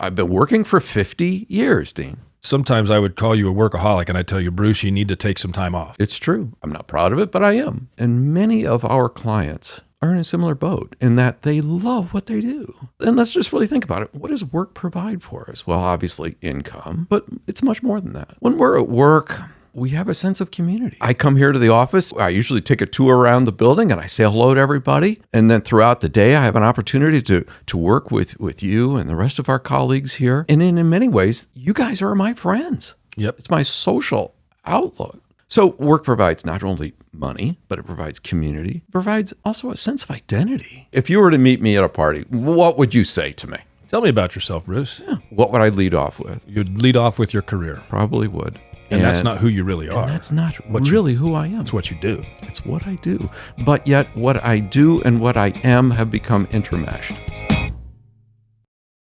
I've been working for 50 years, Dean. Sometimes I would call you a workaholic and I'd tell you, Bruce, you need to take some time off. It's true. I'm not proud of it, but I am. And many of our clients are in a similar boat in that they love what they do. And let's just really think about it. What does work provide for us? Well, obviously income, but it's much more than that. When we're at work, we have a sense of community. I come here to the office. I usually take a tour around the building and I say hello to everybody. And then throughout the day, I have an opportunity to work with you and the rest of our colleagues here. And in many ways, you guys are my friends. Yep. It's my social outlook. So work provides not only money, but it provides community. It provides also a sense of identity. If you were to meet me at a party, what would you say to me? Tell me about yourself, Bruce. Yeah. What would I lead off with? You'd lead off with your career. Probably would. And that's not who you really are. And that's not really who I am. It's what you do. It's what I do. But yet what I do and what I am have become intermeshed.